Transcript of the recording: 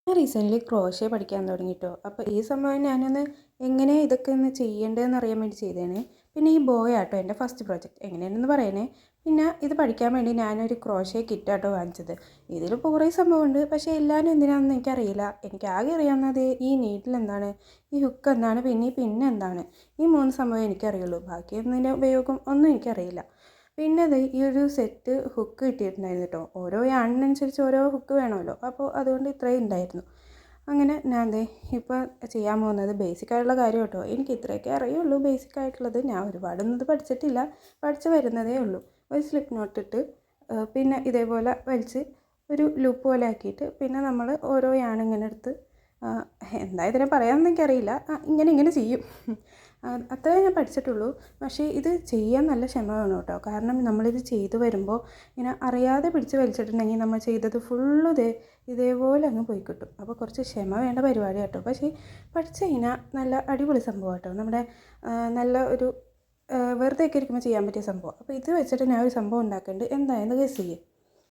ഞാൻ recently crochet പഠിക്കാൻ തുടങ്ങിട്ടോ. അപ്പോൾ ഈ സംഭവം ഞാനൊന്ന് എങ്ങനെ ഇതൊക്കെ ഒന്ന് ചെയ്യേണ്ടതെന്ന് അറിയാൻ വേണ്ടി ചെയ്തതാണ്. പിന്നെ ഈ ബോയ് ആട്ടോ എൻ്റെ ഫസ്റ്റ് പ്രോജക്റ്റ്. എങ്ങനെയാണെന്ന് പറയണേ. പിന്നെ ഇത് പഠിക്കാൻ വേണ്ടി ഞാനൊരു ക്രോഷ്യ കിറ്റാട്ടോ വാങ്ങിച്ചത്. ഇതിലിപ്പോൾ കുറേ സംഭവമുണ്ട്. പക്ഷേ എല്ലാവരും എന്തിനാണെന്ന് എനിക്കറിയില്ല. എനിക്ക് ആകെ അറിയാവുന്നത് ഈ നീഡിൽ എന്താണ്, ഈ ഹുക്ക് എന്താണ്, പിന്നെ ഈ പിൻ എന്താണ്. ഈ 3 സംഭവം എനിക്കറിയുള്ളൂ. ബാക്കിയൊന്നിൻ്റെ ഉപയോഗം ഒന്നും എനിക്കറിയില്ല. പിന്നെ അത് ഈ ഒരു സെറ്റ് ഹുക്ക് കിട്ടിയിട്ടുണ്ടായിരുന്നു കേട്ടോ. ഓരോ യാണിനനുസരിച്ച് ഓരോ ഹുക്ക് വേണമല്ലോ. അപ്പോൾ അതുകൊണ്ട് ഇത്രയും ഉണ്ടായിരുന്നു. അങ്ങനെ ഞാൻ ദേ ഇപ്പോൾ ചെയ്യാൻ പോകുന്നത് ബേസിക് ആയിട്ടുള്ള കാര്യം കേട്ടോ. എനിക്ക് ഇത്രയൊക്കെ അറിയുള്ളൂ ബേസിക് ആയിട്ടുള്ളത്. ഞാൻ ഒരുപാടൊന്നും ഇത് പഠിച്ചിട്ടില്ല. പഠിച്ച് വരുന്നതേ ഉള്ളൂ. ഒരു സ്ലിപ്പ് നോട്ട് ഇട്ട് പിന്നെ ഇതേപോലെ വലിച്ച് ഒരു ലൂപ്പ് പോലെ ആക്കിയിട്ട് പിന്നെ നമ്മൾ ഓരോ യാണിങ്ങനെ എടുത്ത് എന്താ ഇതിനെ പറയാമെന്ന് എനിക്കറിയില്ല. ഇങ്ങനെ ചെയ്യും. അത്രേ ഞാൻ പഠിച്ചിട്ടുള്ളൂ. പക്ഷേ ഇത് ചെയ്യാൻ നല്ല ക്ഷമ വേണം കേട്ടോ. കാരണം നമ്മളിത് ചെയ്തു വരുമ്പോൾ ഇങ്ങനെ അറിയാതെ പിടിച്ച് വലിച്ചിട്ടുണ്ടെങ്കിൽ നമ്മൾ ചെയ്തത് ഫുള്ള് ഇതേപോലെ അങ്ങ് പോയി കിട്ടും. അപ്പോൾ കുറച്ച് ക്ഷമ വേണ്ട പരിപാടി കേട്ടോ. പക്ഷേ പഠിച്ചു കഴിഞ്ഞാൽ നല്ല അടിപൊളി സംഭവം കേട്ടോ. നമ്മുടെ നല്ല ഒരു വെറുതെയൊക്കെ ഇരിക്കുമ്പോൾ ചെയ്യാൻ പറ്റിയ സംഭവം. അപ്പോൾ ഇത് വെച്ചിട്ട് ഞാൻ ഒരു സംഭവം ഉണ്ടാക്കുന്നുണ്ട്. എന്തായെന്ന് ഗസ് ചെയ്യും.